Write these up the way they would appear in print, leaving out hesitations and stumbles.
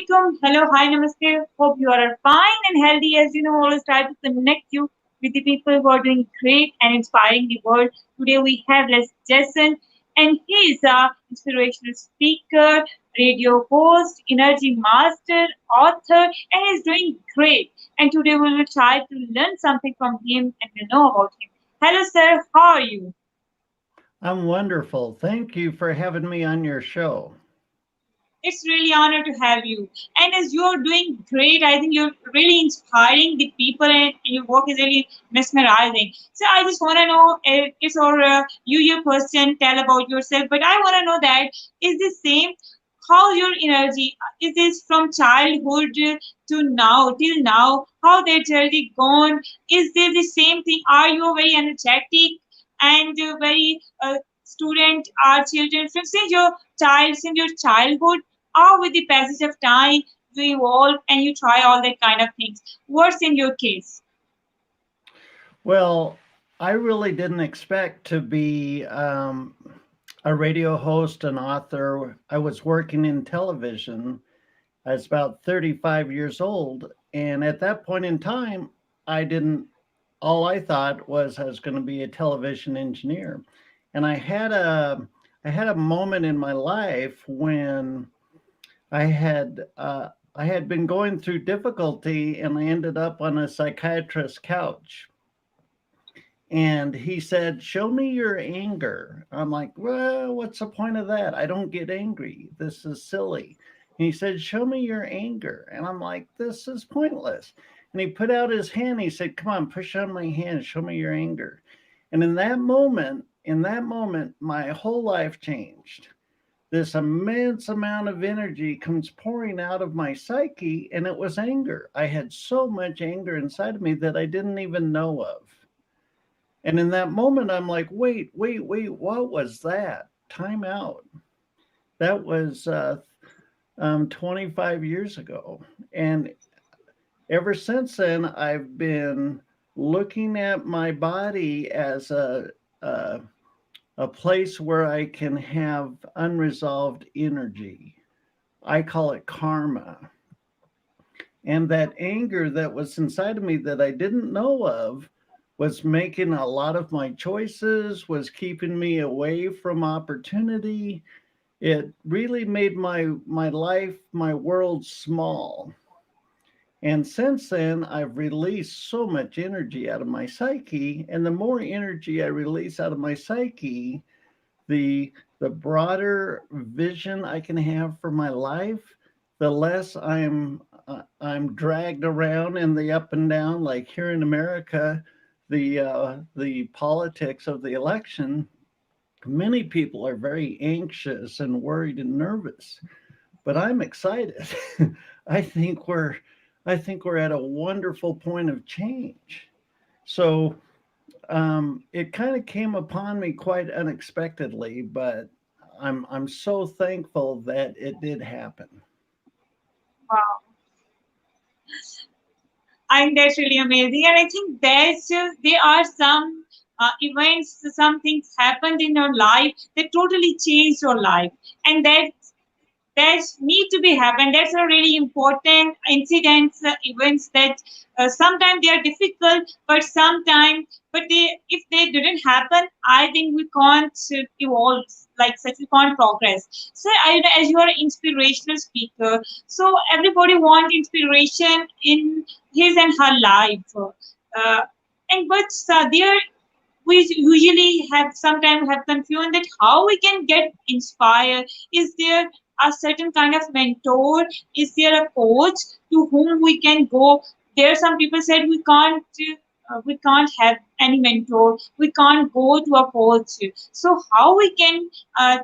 alaikum. Hello, hi, namaste. Hope you are fine and healthy. As you know, always try to connect you with the people who are doing great and inspiring the world. Today we have Les Jensen, and he is a inspirational speaker, radio host, energy master, author, and he's doing great. And today we will try to learn something from him and to know about him. Hello, sir. How are you? I'm wonderful. Thank you for having me on your show. It's really honor to have you. And as you're doing great, I think you're really inspiring the people, and your work is really mesmerizing. So I just want to know if or you person tell about yourself, but I want to know that is the same. How your energy is this from childhood to now till now? How that journey gone? Is there the same thing? Are you very energetic and very student or children from since your childhood? Or with the passage of time, you evolve and you try all that kind of things. What's in your case? Well, I really didn't expect to be a radio host and author. I was working in television. I was about 35 years old. And at that point in time, I didn't, all I thought was I was going to be a television engineer. And I had a moment in my life when I had been going through difficulty and I ended up on a psychiatrist's couch. And he said, "Show me your anger." I'm like, "Well, what's the point of that? I don't get angry. This is silly." And he said, "Show me your anger." And I'm like, "This is pointless." And he put out his hand. He said, "Come on, push on my hand. Show me your anger." And in that moment, my whole life changed. This immense amount of energy comes pouring out of my psyche, and it was anger. I had so much anger inside of me that I didn't even know of. And in that moment, I'm like, wait, wait, wait, what was that? Time out. That was 25 years ago. And ever since then, I've been looking at my body as a place where I can have unresolved energy. I call it karma. And that anger that was inside of me that I didn't know of was making a lot of my choices, was keeping me away from opportunity. It really made my life, my world small. And since then, I've released so much energy out of my psyche. And the more energy I release out of my psyche, the the broader vision I can have for my life, the less I'm dragged around in the up and down. Like here in America, the politics of the election, many people are very anxious and worried and nervous. But I'm excited. I think we're I think we're at a wonderful point of change. So it kind of came upon me quite unexpectedly, but I'm so thankful that it did happen. Wow, I think that's really amazing, and I think there are some events, some things happened in your life that totally changed your life, and that need to be happen. That's a really important incidents, events that sometimes they are difficult, but sometimes, but if they didn't happen, I think we can't evolve like such. We can't progress. So, as you are an inspirational speaker, so everybody want inspiration in his and her life. And but there we usually have sometimes have confusion that how we can get inspired. Is there a certain kind of mentor? Is there a coach to whom we can go? There some people said we can't have any mentor, we can't go to a coach. So how we can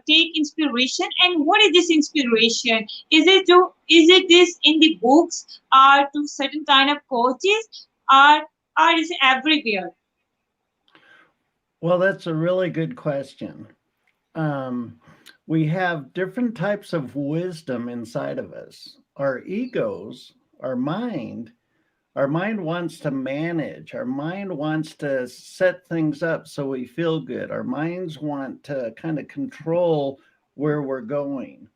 take inspiration, and what is this inspiration? Is it this in the books or to certain kind of coaches, or is it everywhere? Well, that's a really good question. Um, we have different types of wisdom inside of us. Our egos, our mind, our mind wants to manage. Our mind wants to set things up so we feel good. Our minds want to kind of control where we're going.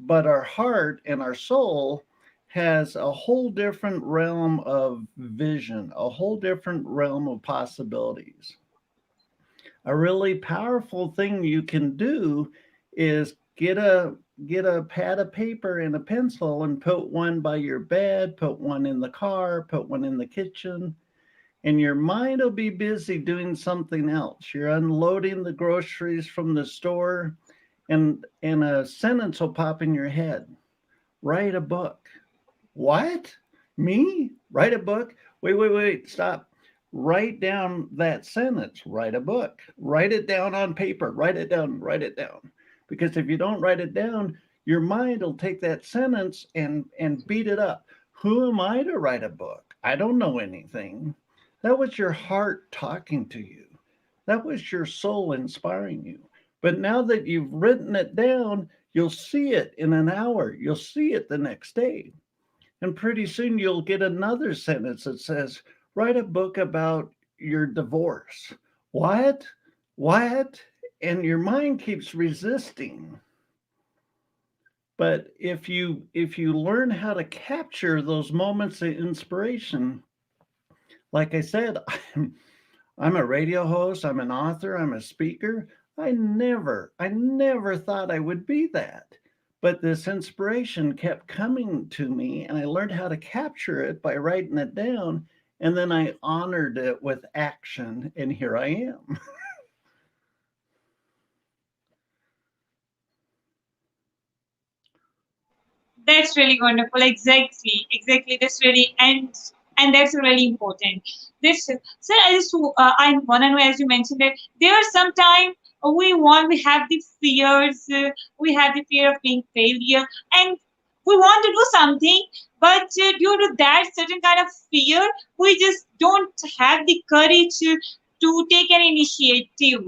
But our heart and our soul has a whole different realm of vision, a whole different realm of possibilities. A really powerful thing you can do is get a pad of paper and a pencil and put one by your bed, put one in the car, put one in the kitchen, and your mind will be busy doing something else. You're unloading the groceries from the store, and a sentence will pop in your head. Write a book. What? Me? Write a book? Wait, wait, wait, stop. Write down that sentence. Write a book. Write it down on paper. Write it down. Write it down. Because if you don't write it down, your mind will take that sentence and beat it up. Who am I to write a book? I don't know anything. That was your heart talking to you. That was your soul inspiring you. But now that you've written it down, you'll see it in an hour. You'll see it the next day. And pretty soon you'll get another sentence that says, write a book about your divorce. What? What? And your mind keeps resisting. But if you learn how to capture those moments of inspiration, like I said, I'm a radio host, I'm an author, I'm a speaker. I never thought I would be that. But this inspiration kept coming to me, and I learned how to capture it by writing it down, and then I honored it with action, and here I am. That's really wonderful. Exactly, exactly. That's really and that's really important. This so I want to know, as you mentioned that there are sometimes we have the fears, we have the fear of being failure, and we want to do something, but due to that certain kind of fear, we just don't have the courage to take an initiative.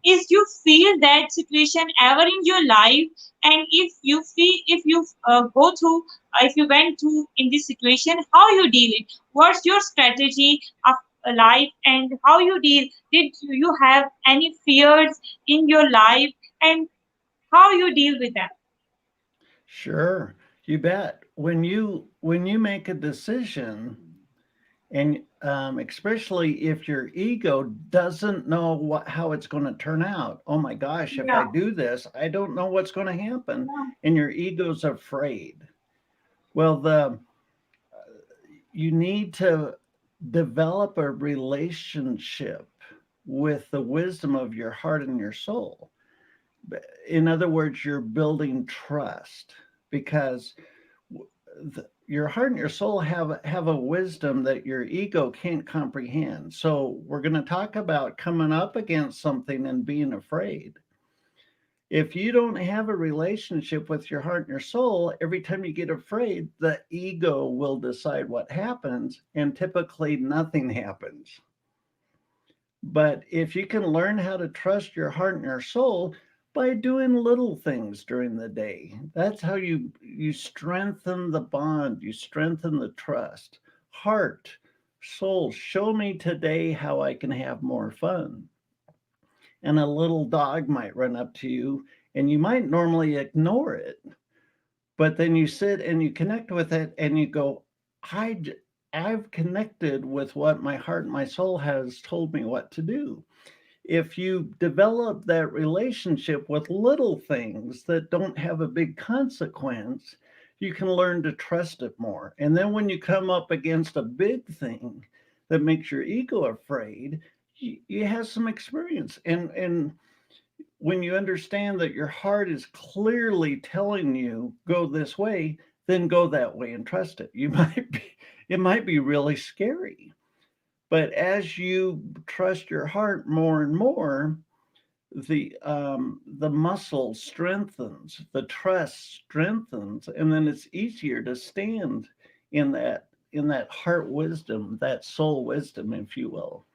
Is you feel that situation ever in your life? And if you feel, if you go through, if you went through in this situation, how you deal it? What's your strategy of life, and how you deal? Did you have any fears in your life, and how you deal with them? Sure, you bet. When you make a decision, and especially if your ego doesn't know how it's going to turn out. Oh my gosh, if Yeah, I do this, I don't know what's going to happen, and your ego's afraid. Well, the you need to develop a relationship with the wisdom of your heart and your soul. In other words, you're building trust, because your heart and your soul have a wisdom that your ego can't comprehend. So we're going to talk about coming up against something and being afraid. If you don't have a relationship with your heart and your soul, every time you get afraid, the ego will decide what happens, and typically nothing happens. But if you can learn how to trust your heart and your soul by doing little things during the day, that's how you strengthen the bond, you strengthen the trust. Heart, soul, show me today how I can have more fun. And a little dog might run up to you, and you might normally ignore it, but then you sit and you connect with it and you go, I I've connected with what my heart and my soul has told me what to do. If you develop that relationship with little things that don't have a big consequence, you can learn to trust it more. And then when you come up against a big thing that makes your ego afraid, you have some experience. And when you understand that your heart is clearly telling you go this way, then go that way and trust it. It might be really scary, but as you trust your heart more and more, the muscle strengthens, the trust strengthens, and then it's easier to stand in that heart wisdom, that soul wisdom, if you will.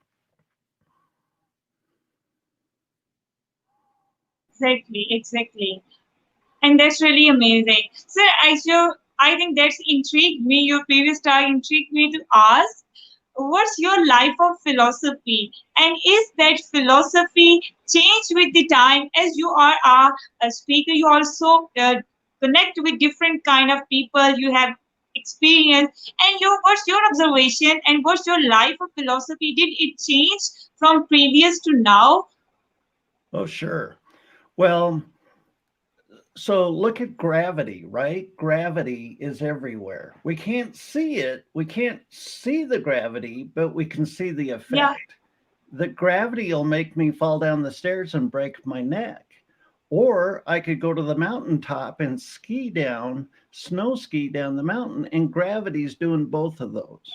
exactly, exactly. And that's really amazing. So I think that's intrigued me. Your previous talk intrigued me to ask, what's your life of philosophy? And is that philosophy changed with the time? As you are a speaker, you also connect with different kind of people. You have experience. And what's your observation and what's your life of philosophy? Did it change from previous to now? Oh, sure. Well, so look at gravity, right? Gravity is everywhere. We can't see it. We can't see the gravity, but we can see the Yeah, effect. The gravity will make me fall down the stairs and break my neck. Or I could go to the mountaintop and ski down, snow ski down the mountain, and gravity's doing both of those.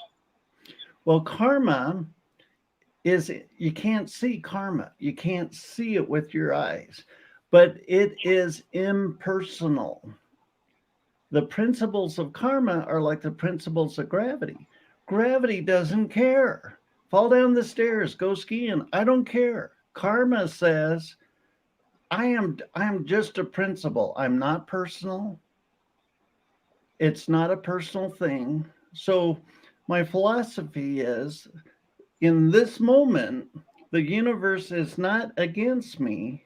Well, karma is, you can't see karma. You can't see it with your eyes, but it is impersonal. The principles of karma are like the principles of gravity. Gravity doesn't care. Fall down the stairs, go skiing. I don't care. Karma says, I am just a principle. I'm not personal. It's not a personal thing. So my philosophy is, in this moment, the universe is not against me.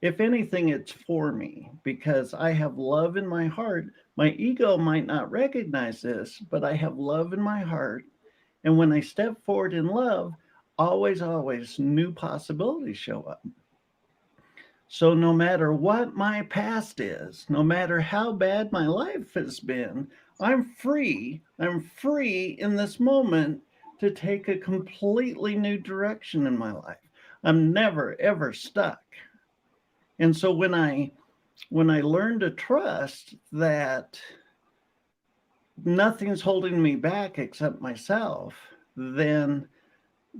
If anything, it's for me because I have love in my heart. My ego might not recognize this, but I have love in my heart. And when I step forward in love, always new possibilities show up. So no matter what my past is, no matter how bad my life has been, I'm free. I'm free in this moment to take a completely new direction in my life. I'm never ever stuck. And so when I learn to trust that nothing's holding me back except myself, then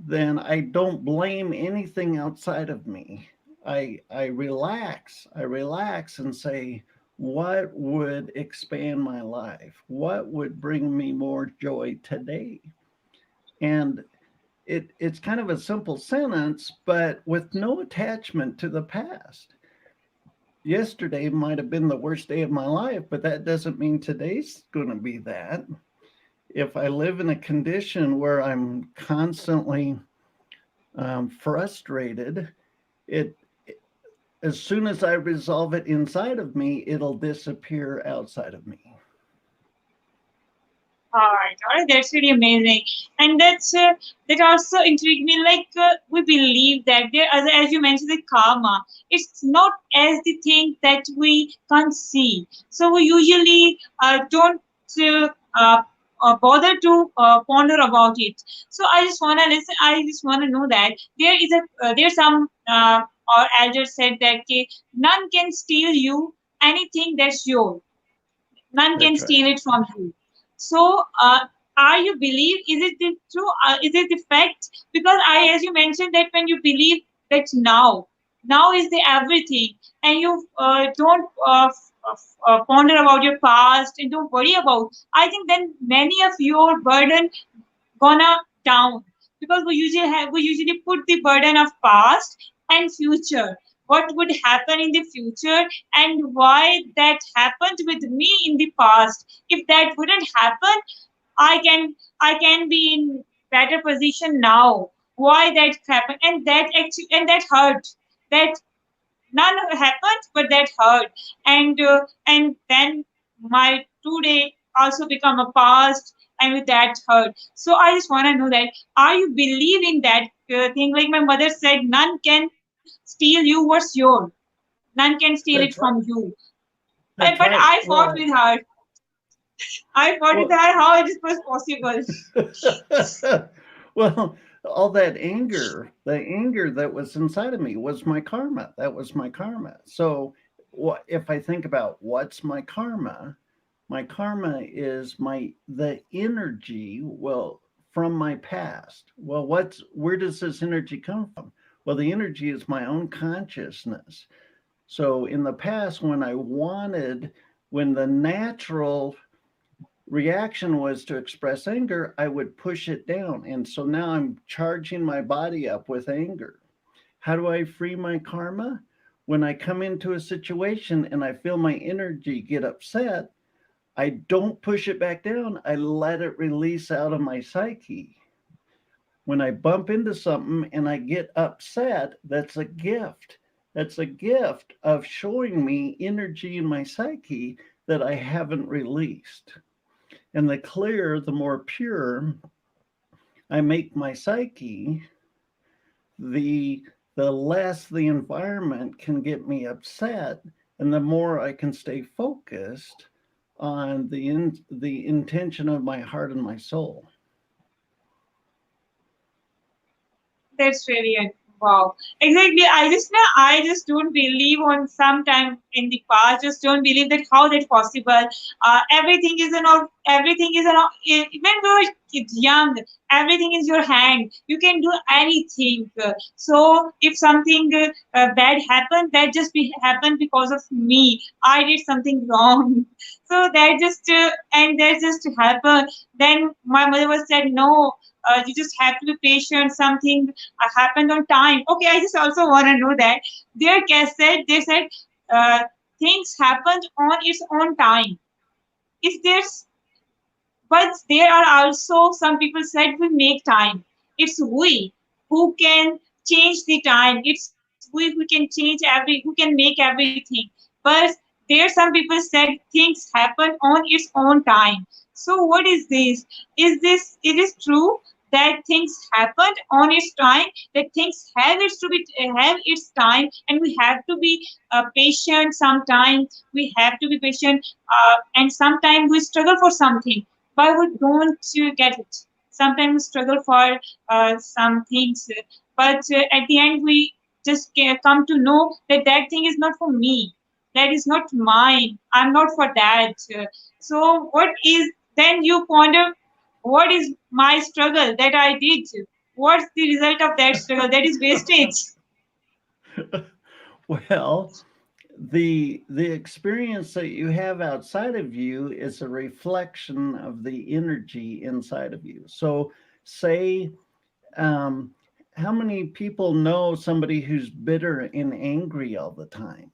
I don't blame anything outside of me. I relax. I relax and say, what would expand my life? What would bring me more joy today? And it's kind of a simple sentence, but with no attachment to the past. Yesterday might have been the worst day of my life, but that doesn't mean today's going to be that. If I live in a condition where I'm constantly frustrated, it as soon as I resolve it inside of me, it'll disappear outside of me. all right, that's really amazing, and that also intrigued me. Like we believe that there, as you mentioned, the karma. It's not as the thing that we can't see. So we usually don't uh, uh, bother to ponder about it. So I just wanna listen. I just wanna know that there's some our elders said that okay, none can steal you anything that's yours. None can That's right. steal it from you. So, are you believe? Is it the true? Is it the fact? Because as you mentioned that when you believe that now is the everything, and you don't ponder about your past and don't worry about. I think then many of your burden gonna down because we usually put the burden of past and future, what would happen in the future and why that happened with me in the past. If that wouldn't happen, I can be in better position now. Why that happened, and that hurt, that none happened but that hurt, and then my today also become a past, and with that hurt. So I just want to know that are you believe in that thing, like my mother said, none can steal you what's yours, none can steal it That's from right. you. But That's right. I fought with her. I fought with Well, her how it was possible. well, all that anger, the anger that was inside of me was my karma. That was my karma. So, what if I think about what's my karma? My karma is the energy, well, from my past. Well, where does this energy come from? Well, the energy is my own consciousness. So in the past, when the natural reaction was to express anger, I would push it down. And so now I'm charging my body up with anger. How do I free my karma? When I come into a situation and I feel my energy get upset, I don't push it back down. I let it release out of my psyche. When I bump into something and I get upset, that's a gift. That's a gift of showing me energy in my psyche that I haven't released. And the clearer, the more pure I make my psyche, the the less the environment can get me upset, and the more I can stay focused on the intention of my heart and my soul. That's really a wow. Exactly. I just don't believe on sometime in the past. Just don't believe that how that's possible. Everything is an even though it's young, everything is your hand. You can do anything. So if something bad happened, that just happened because of me. I did something wrong. So that just happened. Then my mother was said no. You just have to be patient. Something happened on time. Okay, I just also want to know that their guest said they said uh, things happened on its own time. If there's but there are also some people said we make time. It's we who can change the time. It's we who can change who can make everything. But there some people said things happen on its own time. So what is this? It is true that things happened on its time, that things have its time, and we have to be patient sometimes. We have to be patient, and sometimes we struggle for something why we don't get it. Sometimes we struggle for some things, but at the end we just come to know that that thing is not for me. That is not mine. I'm not for that. So what is then you ponder what is my struggle that I did? What's the result of that struggle? That is wastage. Well, the experience that you have outside of you is a reflection of the energy inside of you. So, say, um, how many people know somebody who's bitter and angry all the time?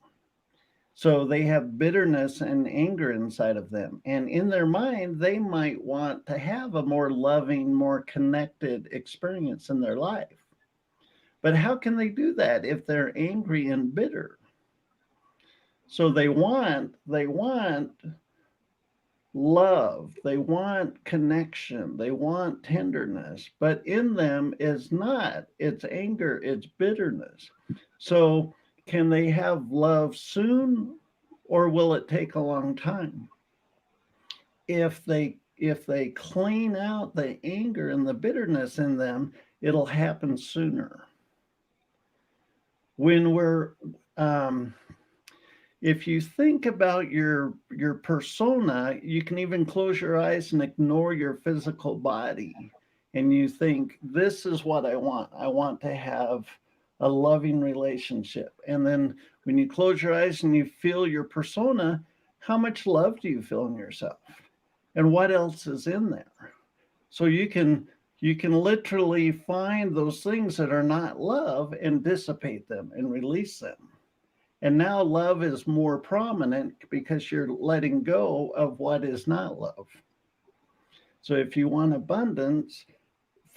So they have bitterness and anger inside of them. And in their mind, they might want to have a more loving, more connected experience in their life. But how can they do that if they're angry and bitter? So they want love, they want connection, they want tenderness, but in them is not, it's anger, it's bitterness. So can they have love soon, or will it take a long time? If they clean out the anger and the bitterness in them, it'll happen sooner. When we're um, if you think about your persona, you can even close your eyes and ignore your physical body, and you think, this is what I want. I want to have a loving relationship. And then when you close your eyes and you feel your persona, how much love do you feel in yourself, and what else is in there? So you can literally find those things that are not love and dissipate them and release them. And now love is more prominent because you're letting go of what is not love. So if you want abundance,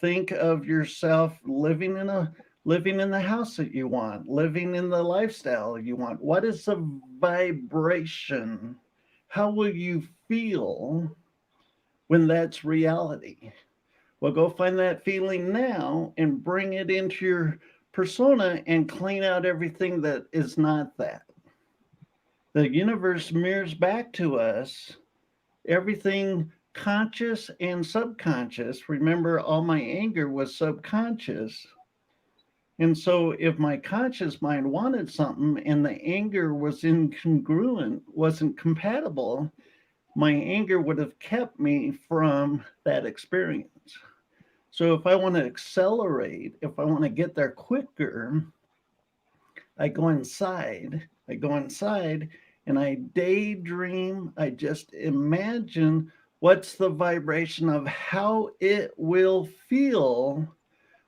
think of yourself living in the house that you want, living in the lifestyle you want. What is the vibration? How will you feel when that's reality? Well, go find that feeling now and bring it into your persona and clean out everything that is not that. The universe mirrors back to us everything conscious and subconscious. Remember, all my anger was subconscious. And so, if my conscious mind wanted something and the anger was incongruent, wasn't compatible, my anger would have kept me from that experience. So, if I want to accelerate, if I want to get there quicker, I go inside. I go inside and I daydream. I just imagine what's the vibration of how it will feel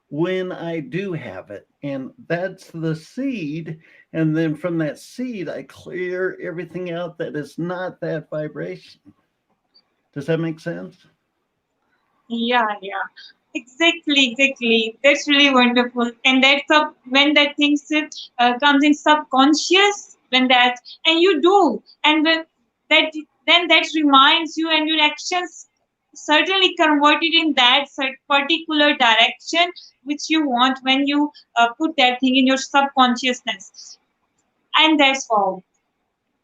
when I do have it. And that's the seed. And then from that seed, I clear everything out that is not that vibration. Does that make sense? Yeah, yeah. Exactly, exactly. That's really wonderful. And that's when that thing comes in subconscious, when and you do, and when that then that reminds you, and your actions. certainly convert it in that particular direction which you want when you put that thing in your subconsciousness. And that's all.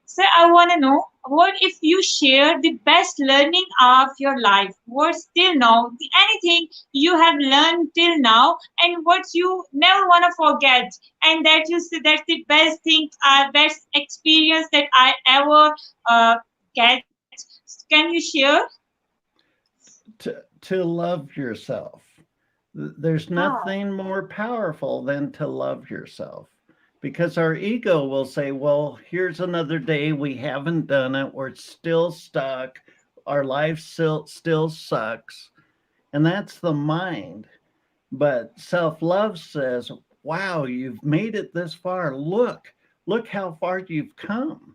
So I want to know, what if you share the best learning of your life? What's till now? Anything you have learned till now, and what you never want to forget, and that you say that's the best thing, best experience that I ever get. Can you share? To love yourself. There's Ah, nothing more powerful than to love yourself, because our ego will say, well, here's another day, we haven't done it, we're still stuck, our life still sucks. And that's the mind. But self love says, wow, you've made it this far. Look how far you've come.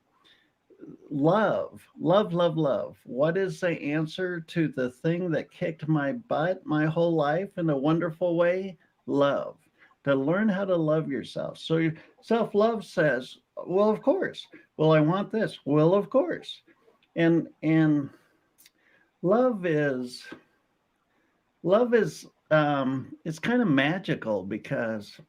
Love. What is the answer to the thing that kicked my butt my whole life in a wonderful way? Love. To learn how to love yourself. So self love says, well, of course. Well, I want this. Well, of course. And love is love is it's kind of magical, because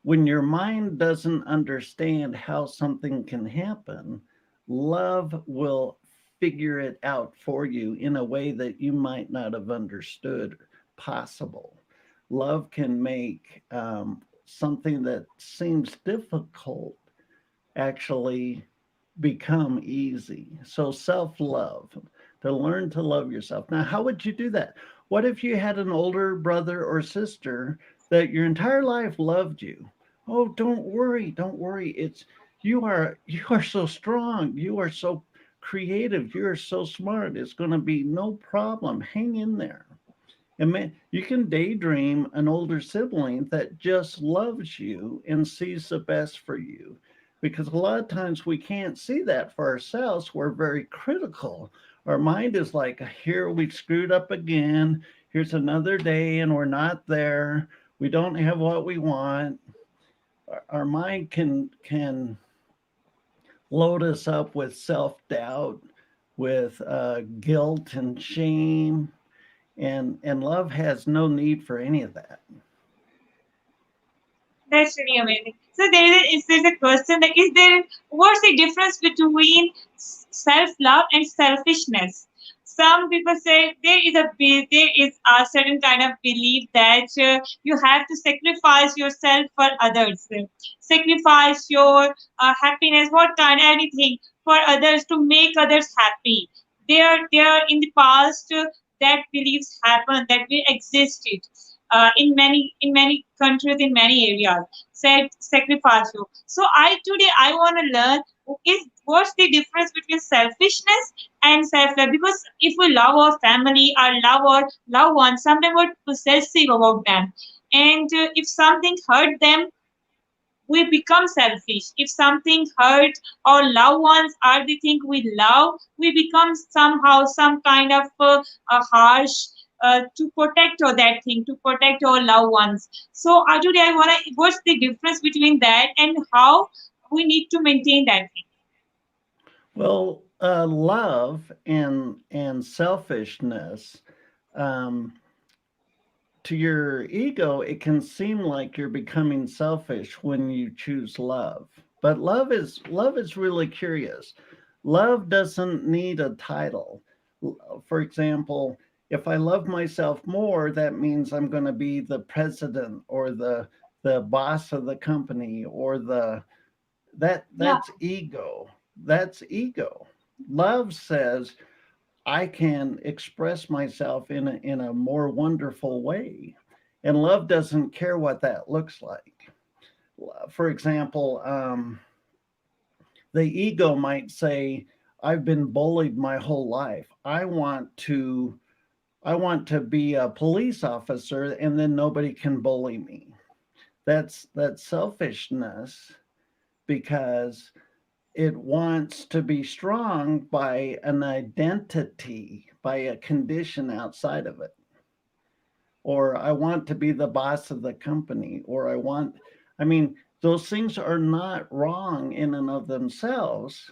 when your mind doesn't understand how something can happen, love will figure it out for you in a way that you might not have understood possible. Love can make something that seems difficult actually become easy. So, self love, to learn to love yourself. Now, how would you do that? What if you had an older brother or sister that your entire life loved you? Oh, don't worry. You are so strong. You are so creative. You are so smart. It's going to be no problem. Hang in there. And man, you can daydream an older sibling that just loves you and sees the best for you. Because a lot of times we can't see that for ourselves. We're very critical. Our mind is like, here we screwed up again. Here's another day and we're not there. We don't have what we want. Our mind can load us up with self-doubt, with guilt and shame, and love has no need for any of that. that's really amazing. So there's a question that is there. What's the difference between self love and selfishness? Some people say there is a certain kind of belief that you have to sacrifice yourself for others, sacrifice your happiness, what kind, anything for others to make others happy. There in the past that beliefs happen, that we existed in many countries, in many areas, said sacrifice you. So I want to learn is what's the difference between selfishness and self-love, because if we love our family or love our loved ones, sometimes we're possessive about them, and if something hurt them, we become selfish. If something hurt our loved ones or the thing we love, we become somehow some kind of harsh to protect or that thing, to protect our loved ones. So today I wanna, what's the difference between that and how we need to maintain that thing? Well, love and selfishness, um, to your ego, it can seem like you're becoming selfish when you choose love. But love is really curious. Love doesn't need a title. For example, if I love myself more, that means I'm going to be the president or the boss of the company, or Yeah, that's ego. That's ego. Love says I can express myself in a more wonderful way. And love doesn't care what that looks like. For example, the ego might say, I've been bullied my whole life. I want to be a police officer and then nobody can bully me. That's selfishness, because it wants to be strong by an identity, by a condition outside of it. Or I want to be the boss of the company, or I mean, those things are not wrong in and of themselves.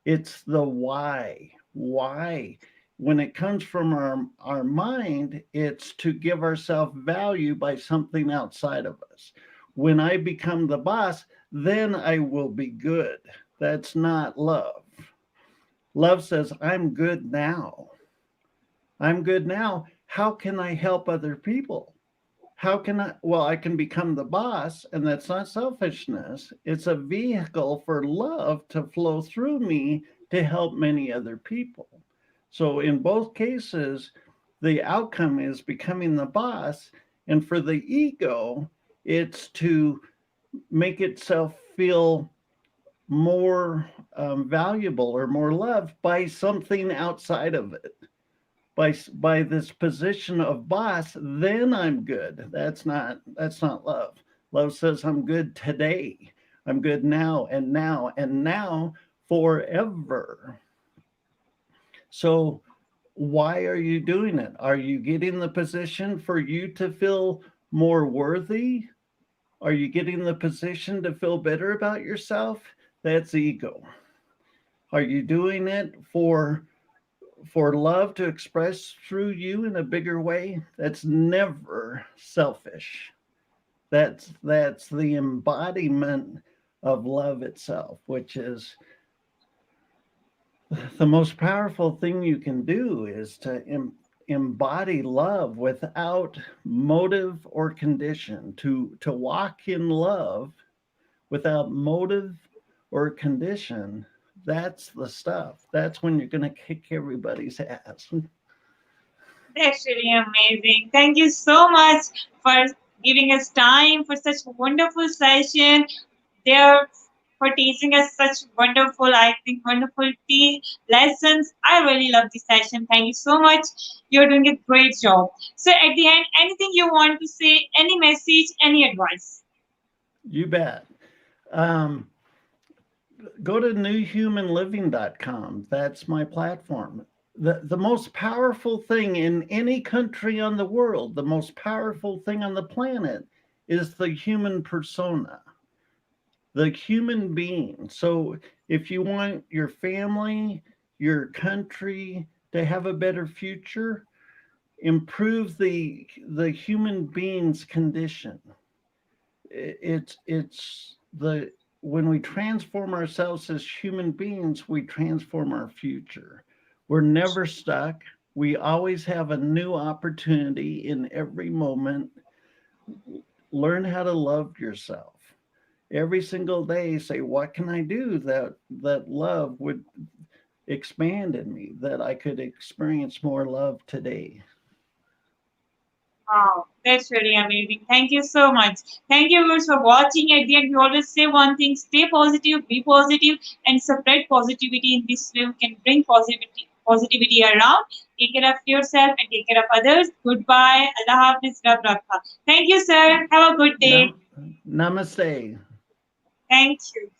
It's the why. Why? When it comes from our mind, it's to give ourselves value by something outside of us. When I become the boss, then I will be good. That's not love. Love says, I'm good now. I'm good now. How can I help other people? How can I? Well, I can become the boss, and that's not selfishness. It's a vehicle for love to flow through me to help many other people. So, in both cases, the outcome is becoming the boss. And for the ego, it's to make itself feel more valuable or more loved by something outside of it, by this position of boss. Then I'm good. That's not love. Love says I'm good today, I'm good now and now and now, forever. So why are you doing it? Are you getting the position for you to feel more worthy? Are you getting the position to feel better about yourself? That's ego. Are you doing it for love to express through you in a bigger way? That's never selfish. That's the embodiment of love itself, which is the most powerful thing you can do, is to embody love without motive or condition, to walk in love without motive or condition. That's the stuff. That's when you're going to kick everybody's ass. That's really amazing. Thank you so much for giving us time for such a wonderful session. There for teaching us such wonderful, I think, wonderful lessons. I really love this session. Thank you so much. You're doing a great job. So at the end, anything you want to say, any message, any advice? You bet. Um, Go to newhumanliving.com. That's my platform. The most powerful thing in any country on the world, the most powerful thing on the planet, is the human persona, the human being. So if you want your family, your country to have a better future, improve the human being's condition. It's the When we transform ourselves as human beings, we transform our future. We're never stuck. We always have a new opportunity in every moment. Learn how to love yourself. Every single day, say, what can I do that love would expand in me, that I could experience more love today. Wow, that's really amazing. Thank you so much. Thank you viewers for watching. At the end, we always say one thing: stay positive, be positive, and spread positivity. In this way, we can bring positivity around. Take care of yourself and take care of others. Goodbye. Allah Hafiz. Rab Rakha. Thank you, sir. Have a good day. Namaste. Thank you.